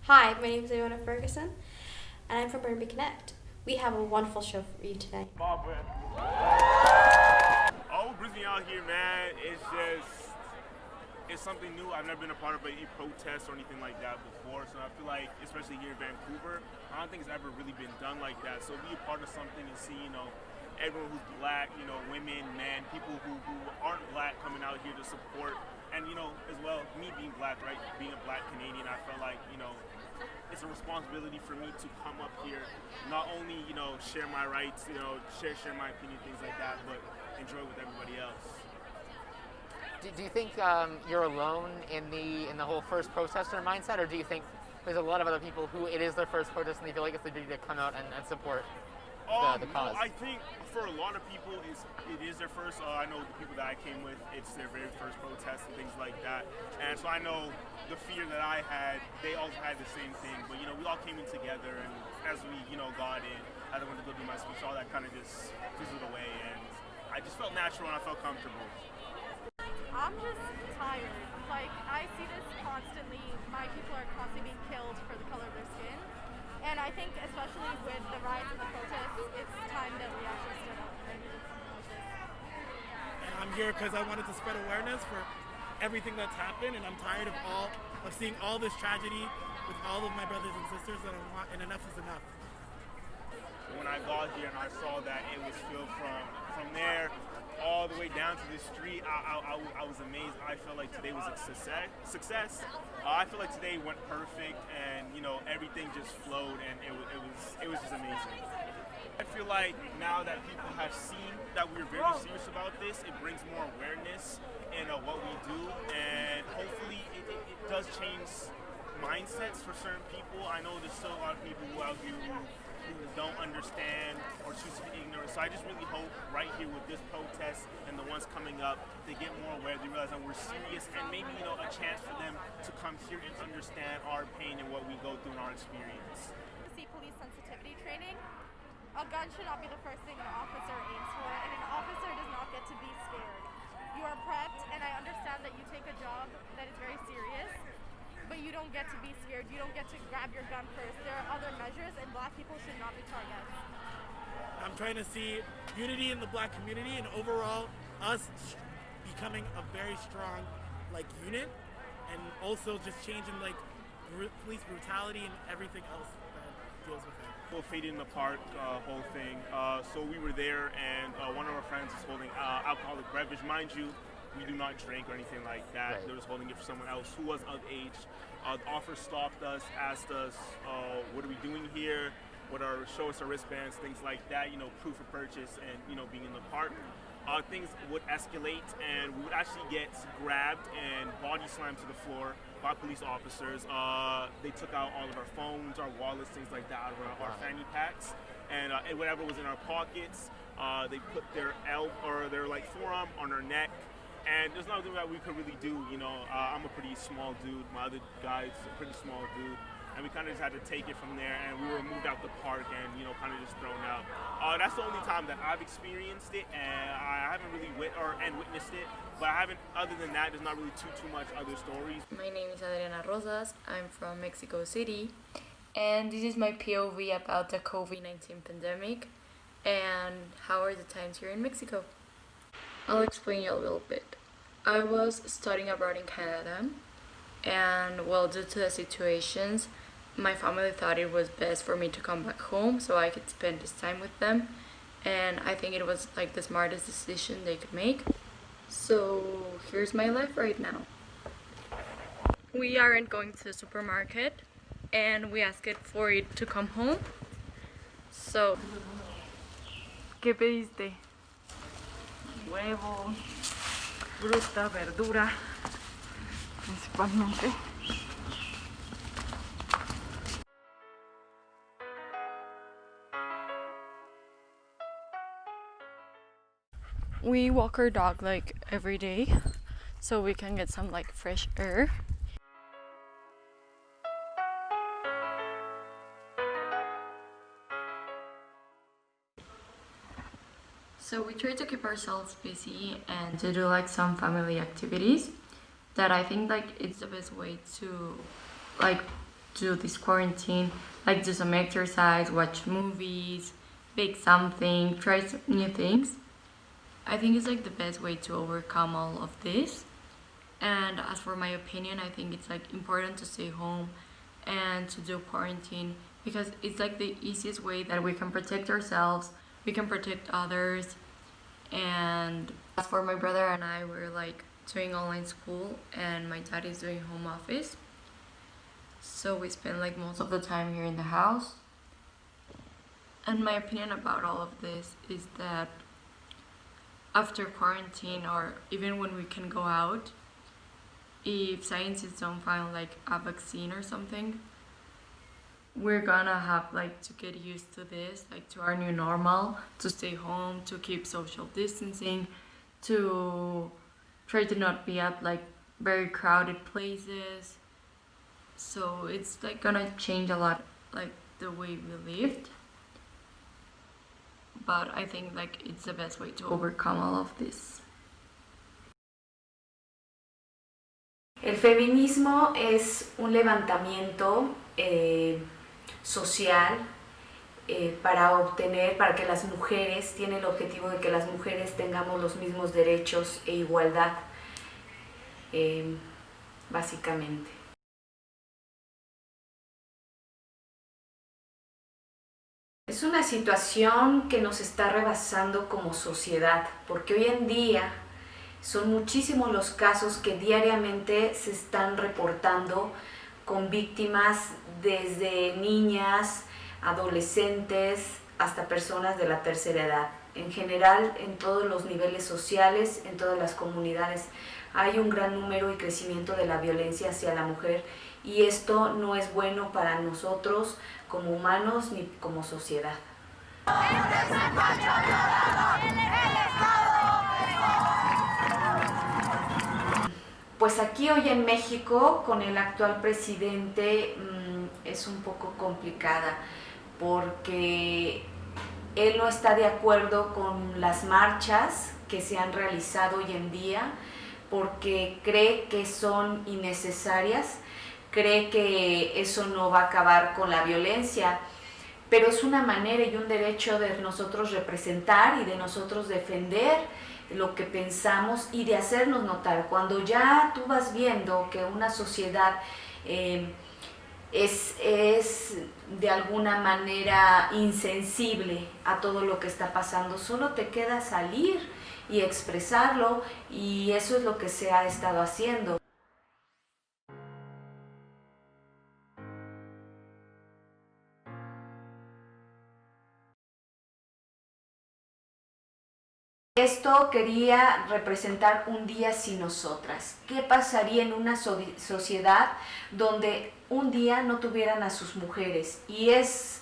Hi, my name is Iona Ferguson, and I'm from Burnaby Connect. We have a wonderful show for you tonight. All what brings me out here, man, it's something new. I've never been a part of any protest or anything like that before, so I feel like, especially here in Vancouver, I don't think it's ever really been done like that. So be a part of something and see, everyone who's black, women, men, people who aren't black coming out here to support. And, as well, me being black, right, being a black Canadian, I felt like, it's a responsibility for me to come up here, not only, share my rights, share my opinion, things like that, but enjoy with everybody else. Do you think you're alone in the whole first protester mindset, or do you think there's a lot of other people who it is their first protest and they feel like it's their duty to come out and support the cause? I think for a lot of people, it is their first. I know the people that I came with, it's their very first protest and things like that. And so I know the fear that I had, they also had the same thing. But, we all came in together, and as we, got in, as I went to go do my speech, all that kind of just fizzled away. And I just felt natural and I felt comfortable. I'm just tired. I see this constantly. My people are constantly being killed for the color of their skin. And I think, especially with the riots and the protests, it's time that we actually stood up and did something like this. And I'm here because I wanted to spread awareness for everything that's happened, and I'm tired of seeing all this tragedy with all of my brothers and sisters, and enough is enough. When I got here and I saw that it was filled from there all the way down to the street, I was amazed. I felt like today was a success. I feel like today went perfect, and everything just flowed, and it was just amazing. I feel like now that people have seen that we're very serious about this, it brings more awareness in what we do, and hopefully it does change mindsets for certain people. I know there's still a lot of people out here who don't understand or choose to be ignorant. So I just really hope right here with this protest and the ones coming up, they get more aware, they realize that we're serious, and maybe, a chance for them to come here and understand our pain and what we go through in our experience. To see police sensitivity training, a gun should not be the first thing an officer aims for, and an officer does not get to be scared. You are prepped, and I understand that you take a job that is very serious, but you don't get to be scared. You don't get to grab your gun first. There are other measures, and black people should not be targets. I'm trying to see unity in the black community, and overall us becoming a very strong unit, and also just changing police brutality and everything else that deals with it. Faded in the park, whole thing. So we were there, and one of our friends is holding alcoholic beverage. Mind you, we do not drink or anything like that. Right. They were just holding it for someone else who was of age. The officer stopped us, asked us, what are we doing here? Show us our wristbands, things like that, proof of purchase, and, being in the park. Things would escalate, and we would actually get grabbed and body slammed to the floor by police officers. They took out all of our phones, our wallets, things like that, out of our fanny packs, and whatever was in our pockets. They put their forearm on our neck. And there's nothing that we could really do, I'm a pretty small dude, my other guy's a pretty small dude, and we kind of just had to take it from there, and we were moved out the park and, kind of just thrown out. That's the only time that I've experienced it, and I haven't really witnessed it, but I haven't, other than that, there's not really too much other stories. My name is Adriana Rosas, I'm from Mexico City, and this is my POV about the COVID-19 pandemic and how are the times here in Mexico. I'll explain you a little bit. I was studying abroad in Canada, and due to the situations, my family thought it was best for me to come back home so I could spend this time with them, and I think it was the smartest decision they could make. So here's my life right now. We aren't going to the supermarket, and we asked it for it to come home. So, ¿qué pediste? Huevo, fruta, verdura, principalmente. We walk our dog every day so we can get some fresh air. So we try to keep ourselves busy and to do some family activities that I think it's the best way to to this quarantine, like do some exercise, watch movies, bake something, try some new things. I think it's like the best way to overcome all of this. And as for my opinion, I think it's like important to stay home and to do quarantine because it's like the easiest way that we can protect ourselves, we can protect others. And as for my brother and I, we're like doing online school and my dad is doing home office. So we spend like most of the time here in the house. And my opinion about all of this is that after quarantine or even when we can go out, if scientists don't find like a vaccine or something, we're gonna have like to get used to this, like to our new normal, to stay home, to keep social distancing, to try to not be at like very crowded places. So it's like gonna change a lot, like the way we lived. But I think like it's the best way to overcome all of this. El feminismo es un levantamiento social para que las mujeres, tiene el objetivo de que las mujeres tengamos los mismos derechos e igualdad, básicamente. Es una situación que nos está rebasando como sociedad, porque hoy en día son muchísimos los casos que diariamente se están reportando con víctimas desde niñas, adolescentes, hasta personas de la tercera edad. En general, en todos los niveles sociales, en todas las comunidades, hay un gran número y crecimiento de la violencia hacia la mujer y esto no es bueno para nosotros como humanos ni como sociedad. Pues aquí hoy en México, con el actual presidente, es un poco complicada porque él no está de acuerdo con las marchas que se han realizado hoy en día porque cree que son innecesarias, cree que eso no va a acabar con la violencia, pero es una manera y un derecho de nosotros representar y de nosotros defender lo que pensamos y de hacernos notar. Cuando ya tú vas viendo que una sociedad es de alguna manera insensible a todo lo que está pasando, solo te queda salir y expresarlo y eso es lo que se ha estado haciendo. Esto quería representar un día sin nosotras. ¿Qué pasaría en una sociedad donde un día no tuvieran a sus mujeres? Y es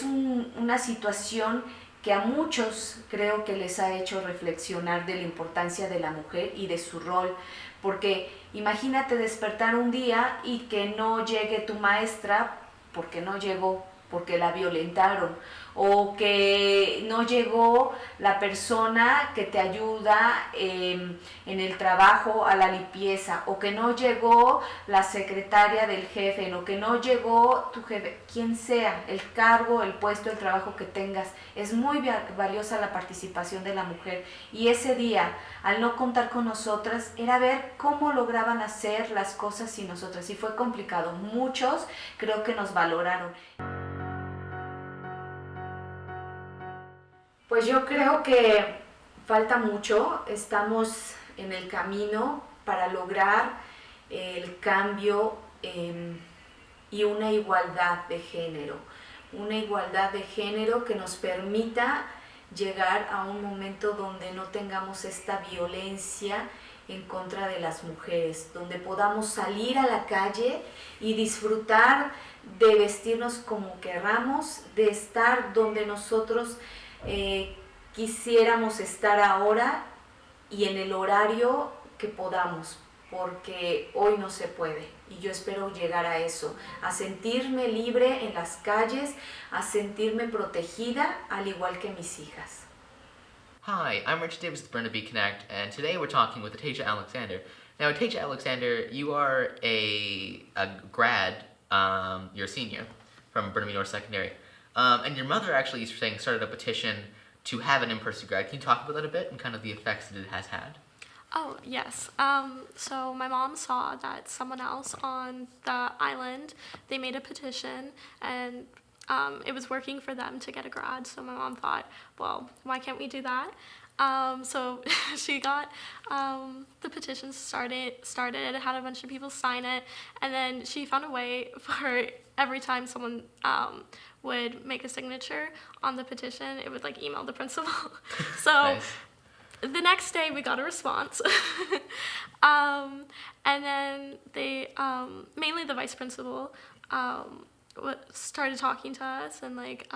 una situación que a muchos creo que les ha hecho reflexionar de la importancia de la mujer y de su rol. Porque imagínate despertar un día y que no llegue tu maestra porque no llegó, porque la violentaron, o que no llegó la persona que te ayuda en el trabajo a la limpieza, o que no llegó la secretaria del jefe, o que no llegó tu jefe, quien sea, el cargo, el puesto, el trabajo que tengas. Es muy valiosa la participación de la mujer y ese día, al no contar con nosotras, era ver cómo lograban hacer las cosas sin nosotras y fue complicado. Muchos creo que nos valoraron. Pues yo creo que falta mucho, estamos en el camino para lograr el cambio y una igualdad de género que nos permita llegar a un momento donde no tengamos esta violencia en contra de las mujeres, donde podamos salir a la calle y disfrutar de vestirnos como querramos, de estar donde nosotros quisiéramos estar ahora y en el horario que podamos, porque hoy no se puede y yo espero llegar a eso, a sentirme libre en las calles, a sentirme protegida al igual que mis hijas. Hi, I'm Rich Davis with Burnaby Connect, and today we're talking with Ataija Alexander. Now, Ataija Alexander, you are a grad you're a senior from Burnaby North Secondary. And your mother actually, you're saying, started a petition to have an in-person grad. Can you talk about that a bit and kind of the effects that it has had? Oh, yes. So my mom saw that someone else on the island, they made a petition, and it was working for them to get a grad. So my mom thought, well, why can't we do that? So she got the petition started, had a bunch of people sign it, and then she found a way for every time someone would make a signature on the petition, it would like email the principal. So Nice. the next day we got a response. And then they, mainly the vice principal, started talking to us and like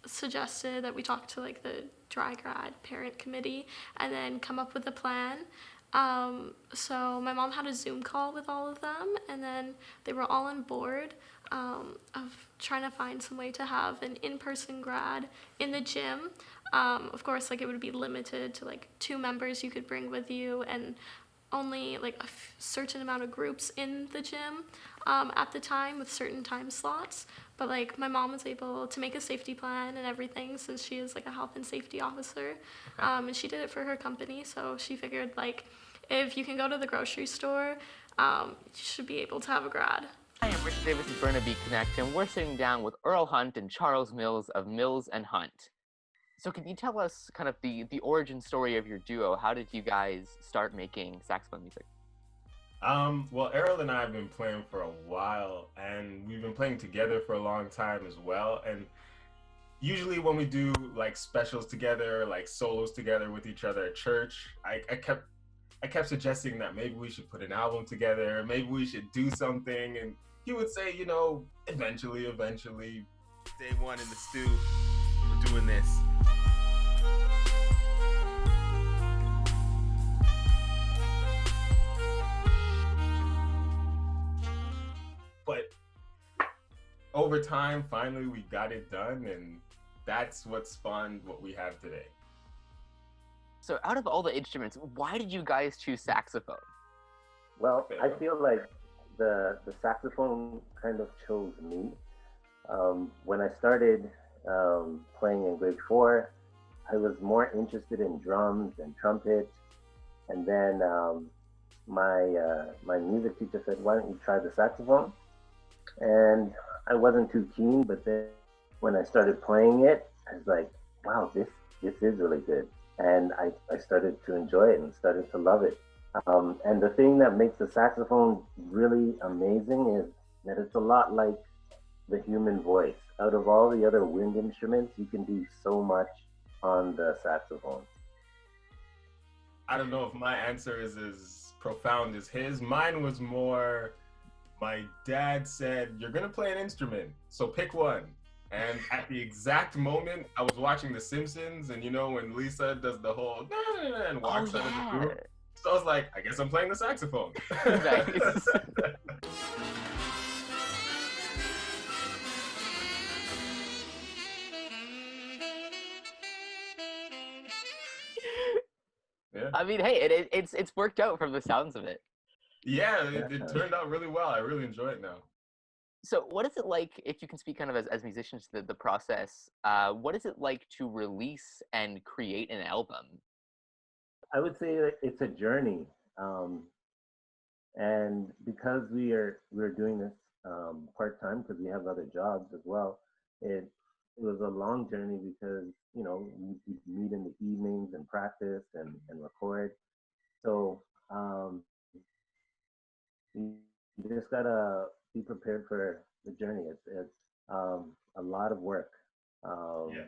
suggested that we talk to like the dry grad parent committee and then come up with a plan. So my mom had a Zoom call with all of them, and then they were all on board of trying to find some way to have an in-person grad in the gym. Of course, like it would be limited to like 2 members you could bring with you, and only like a certain amount of groups in the gym at the time with certain time slots. But like my mom was able to make a safety plan and everything since she is like a health and safety officer, and she did it for her company. So she figured like if you can go to the grocery store, you should be able to have a grad. Hi, I'm Richard Davis with Burnaby Connect, and we're sitting down with Earl Hunt and Charles Mills of Mills and Hunt. So can you tell us kind of the origin story of your duo? How did you guys start making saxophone music? Well, Errol and I have been playing for a while, and we've been playing together for a long time as well. And usually when we do like specials together, like solos together with each other at church, I kept suggesting that maybe we should put an album together, maybe we should do something, and he would say, you know, eventually. Day one in the stew, we're doing this. But over time, finally we got it done, and that's what spawned what we have today. So out of all the instruments, why did you guys choose saxophone? Well, I feel like the saxophone kind of chose me. When I started playing in grade 4, I was more interested in drums and trumpet. And then my music teacher said, why don't you try the saxophone? And I wasn't too keen, but then when I started playing it, I was like, wow, this is really good. And I started to enjoy it and started to love it. And the thing that makes the saxophone really amazing is that it's a lot like the human voice. Out of all the other wind instruments, you can do so much on the saxophone. I don't know if my answer is as profound as his. Mine was more, my dad said, you're gonna play an instrument, so pick one. And at the exact moment, I was watching The Simpsons, and you know when Lisa does the whole and walks out of the room? So I was like, I guess I'm playing the saxophone. Nice. Yeah. I mean, hey, it's worked out from the sounds of it. Yeah, it turned out really well. I really enjoy it now. So what is it like, if you can speak kind of as musicians, the process, what is it like to release and create an album? I would say that it's a journey. And because we're doing this part-time, because we have other jobs as well, it was a long journey because, you know, we meet in the evenings and practice and record. So you just gotta be prepared for the journey. It's a lot of work. Yes.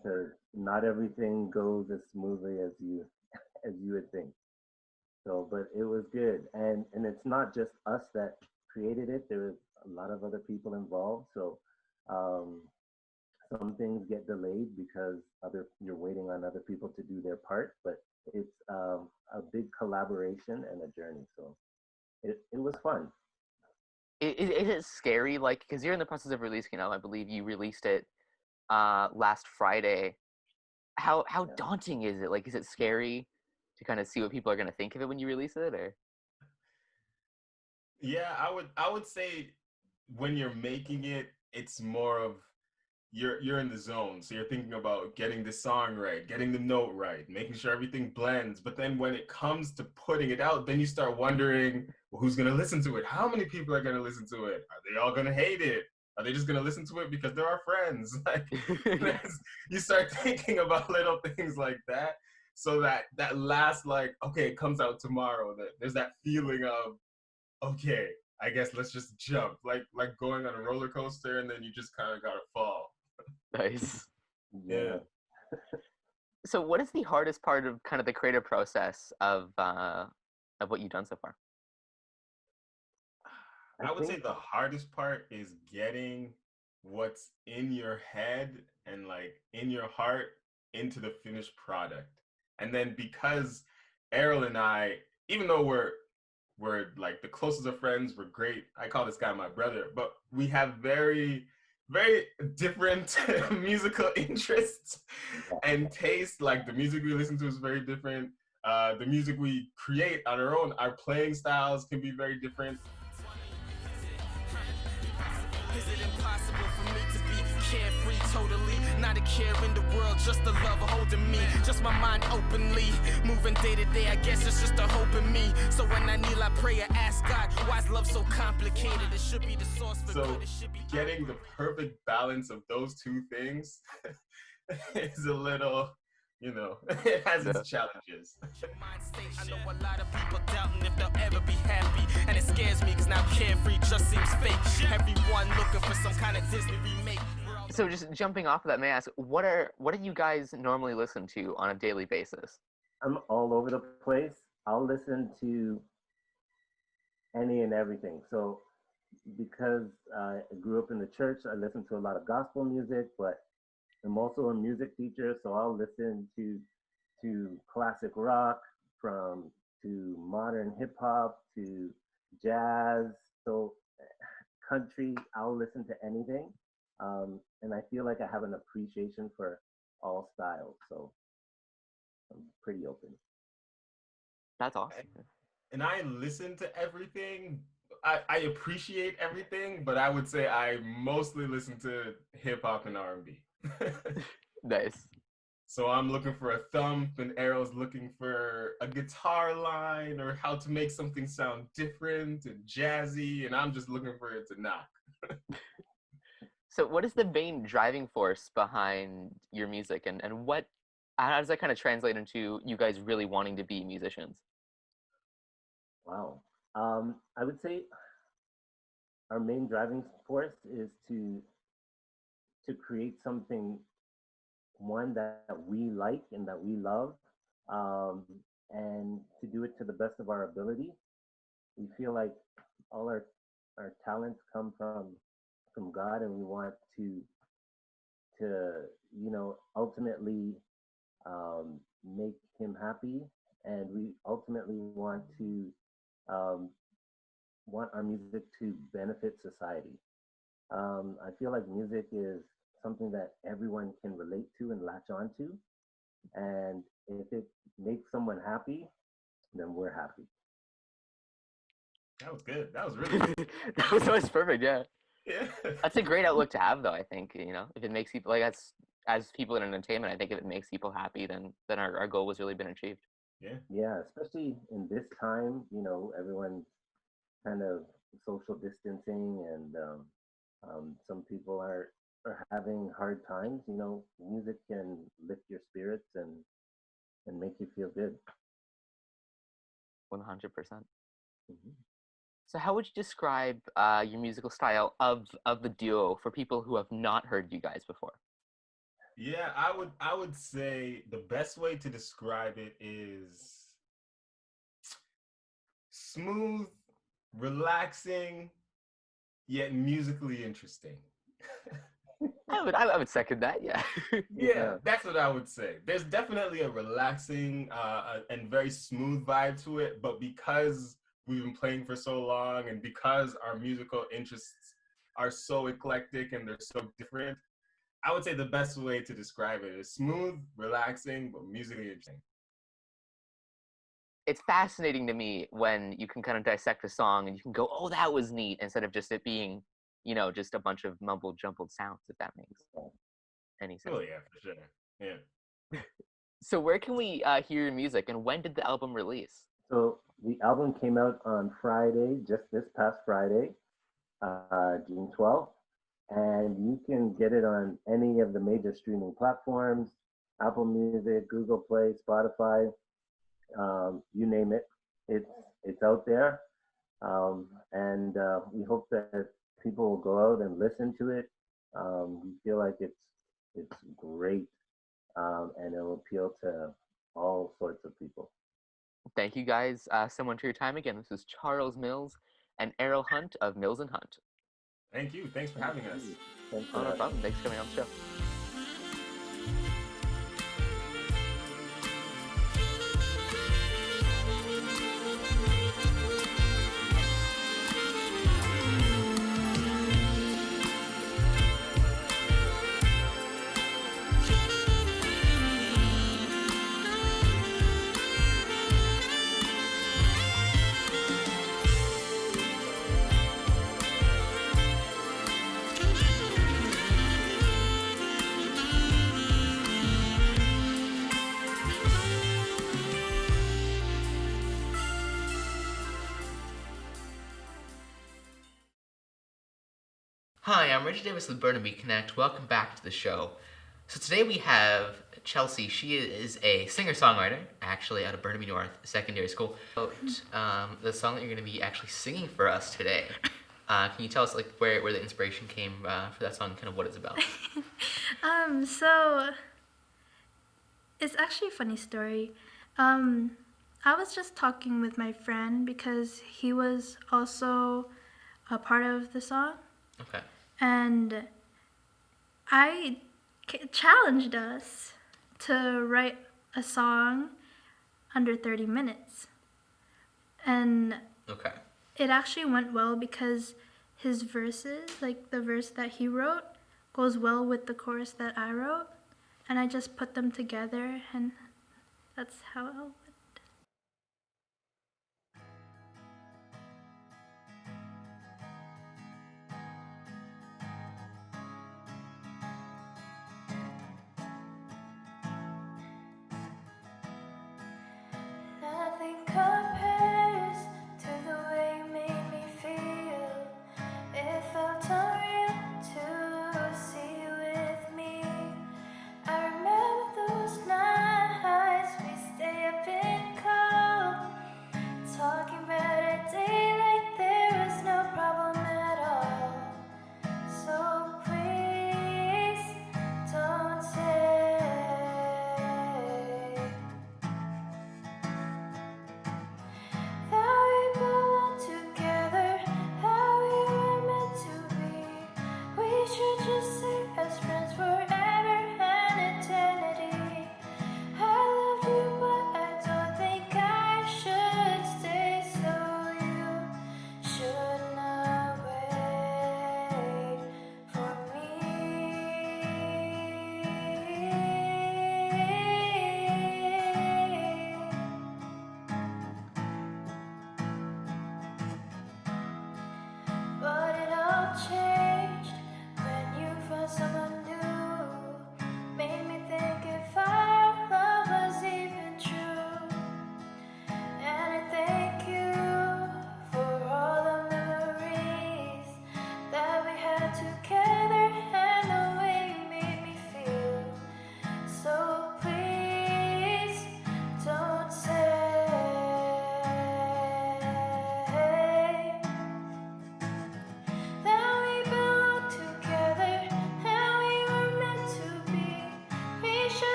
Because not everything goes as smoothly as you would think. So, but it was good, and it's not just us that created it. There was a lot of other people involved. So some things get delayed because you're waiting on other people to do their part. But it's a big collaboration and a journey. So it was fun. Is it scary, like, because you're in the process of releasing it now? I believe you released it last Friday. How daunting is it? Like, is it scary to kind of see what people are going to think of it when you release it, or? Yeah, I would say when you're making it, it's more of you're in the zone. So you're thinking about getting the song right, getting the note right, making sure everything blends. But then when it comes to putting it out, then you start wondering, well, who's gonna listen to it? How many people are gonna listen to it? Are they all gonna hate it? Are they just gonna listen to it because they're our friends? Like you start thinking about little things like that. So that last like, okay, it comes out tomorrow. That there's that feeling of okay, I guess let's just jump, like going on a roller coaster, and then you just kind of gotta fall. Nice. Yeah, Yeah. So, what is the hardest part of kind of the creative process of what you've done so far? I would say think the hardest part is getting what's in your head and like in your heart into the finished product. And then because Errol and I, even though we're like the closest of friends, we're great. I call this guy my brother, but we have very different musical interests and tastes. Like the music we listen to is very different. The music we create on our own, our playing styles can be very different. Is it impossible for me to be carefree totally? Not a care in the world, just the love holding me. Just my mind openly, moving day to day. I guess it's just a hope in me. So when I kneel, I pray, I ask God, why is love so complicated? It should be the source for So good. It should be getting the perfect balance of those two things is a little, it has its challenges. mind state. I know a lot of people doubting if they'll ever be happy, and it scares me because now carefree just seems fake. Everyone looking for some kind of Disney remake. So, just jumping off of that, may I ask, what do you guys normally listen to on a daily basis? I'm all over the place. I'll listen to any and everything. So because I grew up in the church, I listen to a lot of gospel music, but I'm also a music teacher, so I'll listen to classic rock, from to modern hip hop to jazz. So country, I'll listen to anything, and I feel like I have an appreciation for all styles. So I'm pretty open. That's awesome. And I listen to everything. I appreciate everything, but I would say I mostly listen to hip hop and R&B. Nice. So I'm looking for a thump, and Errol's looking for a guitar line or how to make something sound different and jazzy, and I'm just looking for it to knock. So, what is the main driving force behind your music, and how does that kind of translate into you guys really wanting to be musicians? Wow. I would say our main driving force is to create something, one that we like and that we love, um, and to do it to the best of our ability. We feel like all our talents come from God, and we want to ultimately make Him happy, and we ultimately um, want our music to benefit society. I feel like music is something that everyone can relate to and latch onto. And if it makes someone happy, then we're happy. That was good. That was really good. that was perfect. Yeah, Yeah. that's a great outlook to have, though. I think if it makes people like that's as people in entertainment, I think if it makes people happy, then our goal has really been achieved. Yeah. Yeah, especially in this time, everyone's kind of social distancing, and some people are having hard times. Music can lift your spirits and make you feel good. 100%. Mhm. So, how would you describe your musical style of the duo for people who have not heard you guys before? Yeah, I would say the best way to describe it is smooth, relaxing, yet musically interesting. I would second that. Yeah. Yeah, that's what I would say. There's definitely a relaxing and very smooth vibe to it, but because we've been playing for so long and because our musical interests are so eclectic and they're so different, I would say the best way to describe it is smooth, relaxing, but musically interesting. it's fascinating to me when you can kind of dissect a song and you can go, oh, that was neat, instead of just it being, just a bunch of mumbled jumbled sounds, if that makes any sense. Oh yeah, for sure. Yeah. So where can we hear your music, and when did the album release? So the album came out on Friday, just this past Friday, June 12th, and you can get it on any of the major streaming platforms, Apple Music, Google Play, Spotify, you name it. It's out there, and we hope that people will go out and listen to it. We feel like it's great, and it'll appeal to all sorts of people. Thank you guys so much for your time again. This is Charles Mills and Errol Hunt of Mills and Hunt. Thank you. Thanks for having us. Thanks Oh, no problem. Thanks for coming on the show. Hi, I'm Richard Davis with Burnaby Connect. Welcome back to the show. So today we have Chelsea. She is a singer-songwriter, actually out of Burnaby North Secondary School. About the song that you're going to be actually singing for us today. Can you tell us where the inspiration came for that song, kind of what it's about? So it's actually a funny story. I was just talking with my friend because he was also a part of the song. Okay. And I challenged us to write a song under 30 minutes. And Okay. it actually went well because his verses, like the verse that he wrote, goes well with the chorus that I wrote. And I just put them together, and that's how it went. Nothing compares to the way you made me feel. It felt unreal to see you with me. I remember those nights we stay up in cold, talking about a day like there was no problem at all. So please don't say that we belong together, how we were meant to be. We should just stay as friends forever and eternity. I love you, but I don't think I should stay, so you should not wait for me. But it all changed when you found someone new. Made me think if our love was even true. And I thank you for all the memories that we had together.